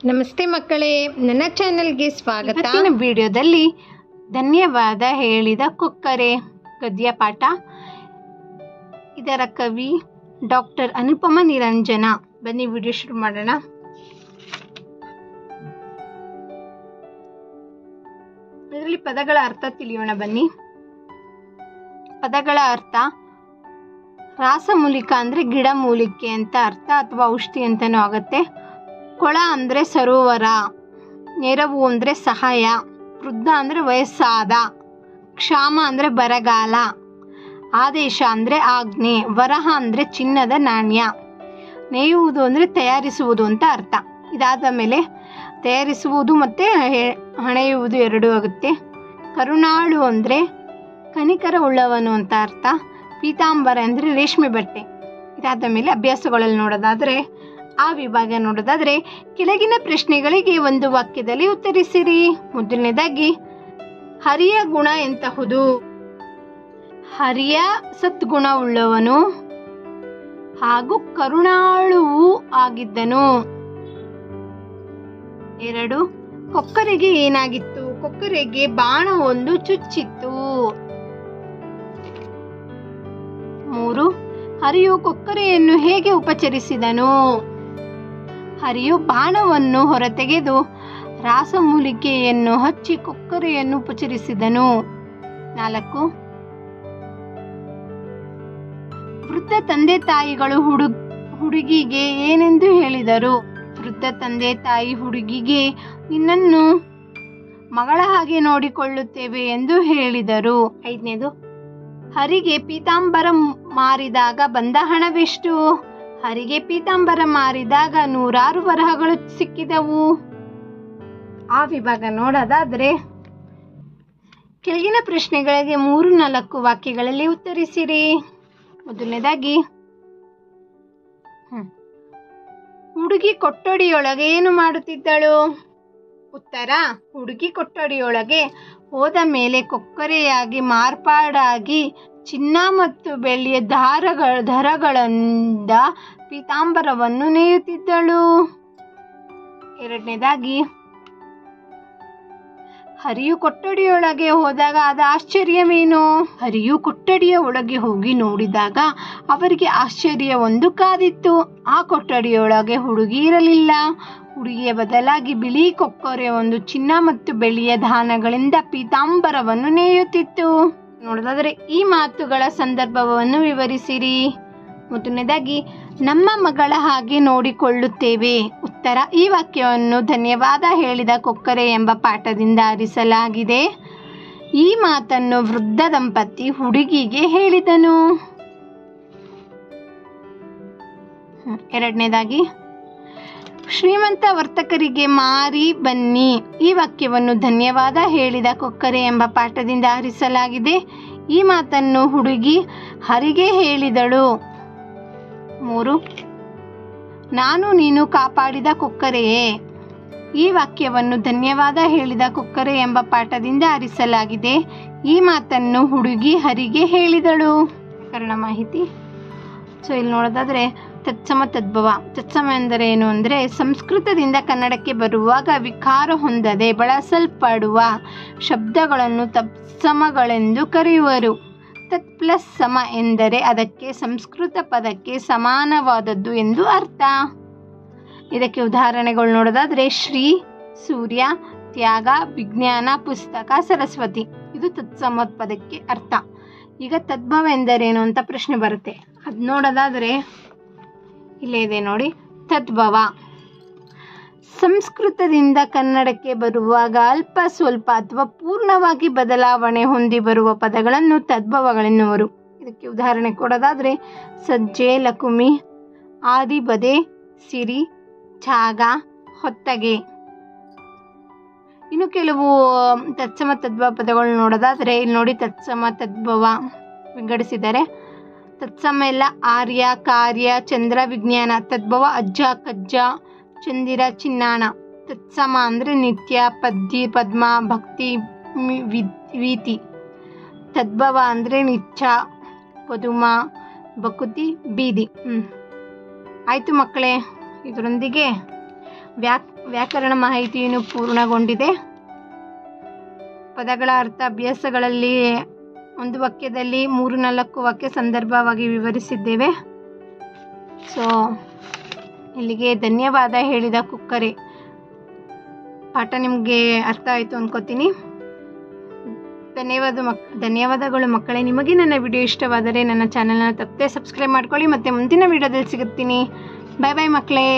ನಮಸ್ತೆ ಮಕ್ಕಳೇ, ನನ್ನ ಚಾನೆಲ್ಗೆ ಸ್ವಾಗತ. ಇವತ್ತಿನ ವಿಡಿಯೋದಲ್ಲಿ ಧನ್ಯವಾದ ಹೇಳಿದ ಕೊಕ್ಕರೆ ಗದ್ಯ ಪಾಠ. ಇದರ ಕವಿ ಡಾಕ್ಟರ್ ಅನುಪಮ ನಿರಂಜನ. ಬನ್ನಿ ವಿಡಿಯೋ ಶುರು ಮಾಡೋಣ. ಇದರಲ್ಲಿ ಪದಗಳ ಅರ್ಥ ತಿಳಿಯೋಣ ಬನ್ನಿ. ಪದಗಳ ಅರ್ಥ: ರಾಸಮೂಲಿಕ ಅಂದ್ರೆ ಗಿಡಮೂಲಿಕೆ ಅಂತ ಅರ್ಥ ಅಥವಾ ಔಷಧಿ ಅಂತಾನೂ ಆಗುತ್ತೆ. ಕೊಳ ಅಂದರೆ ಸರೋವರ, ನೆರವು ಅಂದರೆ ಸಹಾಯ, ವೃದ್ಧ ಅಂದರೆ ವಯಸ್ಸಾದ, ಕ್ಷಾಮ ಅಂದರೆ ಬರಗಾಲ, ಆದೇಶ ಅಂದರೆ ಆಜ್ಞೆ, ವರಹ ಅಂದರೆ ಚಿನ್ನದ ನಾಣ್ಯ, ನೇಯುವುದು ಅಂದರೆ ತಯಾರಿಸುವುದು ಅಂತ ಅರ್ಥ. ಇದಾದ ಮೇಲೆ ತಯಾರಿಸುವುದು ಮತ್ತು ಹಣೆಯುವುದು ಎರಡೂ ಆಗುತ್ತೆ. ಕರುಣಾಳು ಅಂದರೆ ಕನಿಕರ ಉಳ್ಳವನು ಅಂತ ಅರ್ಥ. ಪೀತಾಂಬರ ಅಂದರೆ ರೇಷ್ಮೆ ಬಟ್ಟೆ. ಇದಾದ ಮೇಲೆ ಅಭ್ಯಾಸಗಳಲ್ಲಿ ನೋಡೋದಾದರೆ, ಆ ವಿಭಾಗ ನೋಡೋದಾದರೆ, ಕೆಳಗಿನ ಪ್ರಶ್ನೆಗಳಿಗೆ ಒಂದು ವಾಕ್ಯದಲ್ಲಿ ಉತ್ತರಿಸಿರಿ. ಮೊದಲನೇದಾಗಿ, ಹರಿಯ ಗುಣ ಎಂತಹುದು? ಹರಿಯ ಸದ್ಗುಣವುಳ್ಳವನು ಹಾಗೂ ಕರುಣಾಳುವೂ ಆಗಿದ್ದನು. 2, ಕೊಕ್ಕರೆಗೆ ಏನಾಗಿತ್ತು? ಕೊಕ್ಕರೆಗೆ ಬಾಣವೊಂದು ಚುಚ್ಚಿತ್ತು. 3, ಹರಿಯು ಕೊಕ್ಕರೆಯನ್ನು ಹೇಗೆ ಉಪಚರಿಸಿದನು? ಹರಿಯು ಬಾಣವನ್ನು ಹೊರತೆಗೆದು ರಾಸಮೂಲಿಕೆಯನ್ನು ಹಚ್ಚಿ ಕೊಕ್ಕರೆಯನ್ನು ಉಪಚರಿಸಿದನು. 4, ವೃದ್ಧ ತಂದೆ ತಾಯಿಗಳು ಹುಡುಗಿಗೆ ಏನೆಂದು ಹೇಳಿದರು? ವೃದ್ಧ ತಂದೆ ತಾಯಿ ಹುಡುಗಿಗೆ ನಿನ್ನನ್ನು ಮಗಳ ಹಾಗೆ ನೋಡಿಕೊಳ್ಳುತ್ತೇವೆ ಎಂದು ಹೇಳಿದರು. 5ನೇದು, ಹರಿಗೆ ಪೀತಾಂಬರ ಮಾರಿದಾಗ ಬಂದ ಹಣವೆಷ್ಟು? ಹರಿಗೆ ಪೀತಾಂಬರ ಮಾರಿದಾಗ 100 ವರಹಗಳು ಸಿಕ್ಕಿದವು. ಆ ವಿಭಾಗ ನೋಡೋದಾದ್ರೆ, ಕೆಳಗಿನ ಪ್ರಶ್ನೆಗಳಿಗೆ 3-4 ವಾಕ್ಯಗಳಲ್ಲಿ ಉತ್ತರಿಸಿರಿ. ಮೊದಲನೇದಾಗಿ, ಹುಡುಗಿ ಕೊಠಡಿಯೊಳಗೆ ಏನು ಮಾಡುತ್ತಿದ್ದಳು? ಉತ್ತರ: ಹುಡುಗಿ ಕೊಠಡಿಯೊಳಗೆ ಹೋದ ಮೇಲೆ ಕೊಕ್ಕರೆಯಾಗಿ ಮಾರ್ಪಾಡಾಗಿ ಚಿನ್ನ ಮತ್ತು ಬೆಳ್ಳಿಯ ದಾರಗಳಿಂದ ಪೀತಾಂಬರವನ್ನು ನೇಯುತ್ತಿದ್ದಳು. 2ನೇದಾಗಿ, ಹರಿಯು ಕೊಠಡಿಯೊಳಗೆ ಹೋದಾಗ ಆದ ಆಶ್ಚರ್ಯವೇನು? ಹರಿಯು ಕೊಠಡಿಯ ಒಳಗೆ ಹೋಗಿ ನೋಡಿದಾಗ ಅವರಿಗೆ ಆಶ್ಚರ್ಯವೊಂದು ಕಾದಿತ್ತು. ಆ ಕೊಠಡಿಯೊಳಗೆ ಹುಡುಗಿ ಇರಲಿಲ್ಲ. ಹುಡುಗಿಯ ಬದಲಾಗಿ ಬಿಳಿ ಕೊಕ್ಕರೆ ಒಂದು ಚಿನ್ನ ಮತ್ತು ಬೆಳ್ಳಿಯ ದಾನಗಳಿಂದ ಪೀತಾಂಬರವನ್ನು ನೇಯುತ್ತಿತ್ತು. ನೋಡೋದಾದ್ರೆ, ಈ ಮಾತುಗಳ ಸಂದರ್ಭವನ್ನು ವಿವರಿಸಿರಿ. ಮೊದಲನೇದಾಗಿ, ನಮ್ಮ ಮಗಳ ಹಾಗೆ ನೋಡಿಕೊಳ್ಳುತ್ತೇವೆ. ಉತ್ತರ: ಈ ವಾಕ್ಯವನ್ನು ಧನ್ಯವಾದ ಹೇಳಿದ ಕೊಕ್ಕರೆ ಎಂಬ ಪಾಠದಿಂದ ಆರಿಸಲಾಗಿದೆ. ಈ ಮಾತನ್ನು ವೃದ್ಧ ದಂಪತಿ ಹುಡುಗಿಗೆ ಹೇಳಿದನು. 2ನೇದಾಗಿ, ಶ್ರೀಮಂತ ವರ್ತಕರಿಗೆ ಮಾರಿ ಬನ್ನಿ. ಈ ವಾಕ್ಯವನ್ನು ಧನ್ಯವಾದ ಹೇಳಿದ ಕೊಕ್ಕರೆ ಎಂಬ ಪಾಠದಿಂದ ಆರಿಸಲಾಗಿದೆ. ಈ ಮಾತನ್ನು ಹುಡುಗಿ ಹರಿಗೆ ಹೇಳಿದಳು. 3, ನಾನು ನೀನು ಕಾಪಾಡಿದ ಕೊಕ್ಕರೆಯೇ. ಈ ವಾಕ್ಯವನ್ನು ಧನ್ಯವಾದ ಹೇಳಿದ ಕೊಕ್ಕರೆ ಎಂಬ ಪಾಠದಿಂದ ಆರಿಸಲಾಗಿದೆ. ಈ ಮಾತನ್ನು ಹುಡುಗಿ ಹರಿಗೆ ಹೇಳಿದಳು. ವ್ಯಾಕರಣ ಮಾಹಿತಿ. ಇಲ್ಲಿ ನೋಡೋದಾದ್ರೆ, ತತ್ಸಮ ತದ್ಭವ. ತತ್ಸಮ ಎಂದರೆ ಏನು ಅಂದರೆ, ಸಂಸ್ಕೃತದಿಂದ ಕನ್ನಡಕ್ಕೆ ಬರುವಾಗ ವಿಕಾರ ಹೊಂದದೆ ಬಳಸಲ್ಪಡುವ ಶಬ್ದಗಳನ್ನು ತತ್ಸಮಗಳೆಂದು ಕರೆಯುವರು. ತತ್ ಪ್ಲಸ್ ಸಮ ಎಂದರೆ ಅದಕ್ಕೆ ಸಂಸ್ಕೃತ ಪದಕ್ಕೆ ಸಮಾನವಾದದ್ದು ಎಂದು ಅರ್ಥ. ಇದಕ್ಕೆ ಉದಾಹರಣೆಗಳು ನೋಡೋದಾದ್ರೆ, ಶ್ರೀ, ಸೂರ್ಯ, ತ್ಯಾಗ, ವಿಜ್ಞಾನ, ಪುಸ್ತಕ, ಸರಸ್ವತಿ. ಇದು ತತ್ಸಮ ಪದಕ್ಕೆ ಅರ್ಥ. ಈಗ ತದ್ಭವ ಎಂದರೇನು ಅಂತ ಪ್ರಶ್ನೆ ಬರುತ್ತೆ. ಅದು ನೋಡೋದಾದ್ರೆ, ಇಲ್ಲೇ ಇದೆ ನೋಡಿ. ತದ್ಭವ ಸಂಸ್ಕೃತದಿಂದ ಕನ್ನಡಕ್ಕೆ ಬರುವಾಗ ಅಲ್ಪ ಸ್ವಲ್ಪ ಅಥವಾ ಪೂರ್ಣವಾಗಿ ಬದಲಾವಣೆ ಹೊಂದಿ ಬರುವ ಪದಗಳನ್ನು ತದ್ಭವಗಳೆನ್ನುವರು. ಇದಕ್ಕೆ ಉದಾಹರಣೆ ಕೊಡೋದಾದ್ರೆ, ಸಜ್ಜೆ, ಲಕುಮಿ, ಆದಿಬದೆ, ಸಿರಿ, ಛಾಗ, ಹೊತ್ತಗೆ. ಇನ್ನು ಕೆಲವು ತತ್ಸಮ ತದ್ಭವ ಪದಗಳು ನೋಡೋದಾದ್ರೆ, ಇಲ್ಲಿ ನೋಡಿ ತತ್ಸಮ ತದ್ಭವ ವಿಂಗಡಿಸಿದ್ದಾರೆ. ತತ್ಸಮ ಎಲ್ಲ ಆರ್ಯ, ಕಾರ್ಯ, ಚಂದ್ರ, ವಿಜ್ಞಾನ. ತದ್ಭವ ಅಜ್ಜ, ಕಜ್ಜ, ಚಂದಿರ, ಚಿನ್ನಾಣ. ತತ್ಸಮ ಅಂದರೆ ನಿತ್ಯ, ಪದ್ಯ, ಪದ್ಮ, ಭಕ್ತಿ, ವೀತಿ. ತದ್ಭವ ಅಂದರೆ ನಿಚ್ಚ, ಪದುಮ, ಬಕುತಿ, ಬೀದಿ. ಆಯಿತು ಮಕ್ಕಳೇ, ಇದರೊಂದಿಗೆ ವ್ಯಾಕರಣ ಮಾಹಿತಿಯನ್ನು ಪೂರ್ಣಗೊಂಡಿದೆ. ಪದಗಳ ಅರ್ಥ ಅಭ್ಯಾಸಗಳಲ್ಲಿ ಒಂದು ವಾಕ್ಯದಲ್ಲಿ 3-4 ವಾಕ್ಯ ಸಂದರ್ಭವಾಗಿ ವಿವರಿಸಿದ್ದೇವೆ. ಸೊ ಇಲ್ಲಿಗೆ ಧನ್ಯವಾದ ಹೇಳಿದ ಕುಕ್ಕರೆ. ಪಾಠ ನಿಮಗೆ ಅರ್ಥ ಆಯಿತು ಅನ್ಕೋತೀನಿ. ಧನ್ಯವಾದಗಳು ಮಕ್ಕಳೇ. ನಿಮಗೆ ನನ್ನ ವಿಡಿಯೋ ಇಷ್ಟವಾದರೆ ನನ್ನ ಚಾನಲ್ನ ತಪ್ಪದೆ ಸಬ್ಸ್ಕ್ರೈಬ್ ಮಾಡ್ಕೊಳ್ಳಿ. ಮತ್ತು ಮುಂದಿನ ವಿಡಿಯೋದಲ್ಲಿ ಸಿಗುತ್ತೀನಿ. ಬಾಯ್ ಬಾಯ್ ಮಕ್ಕಳೇ.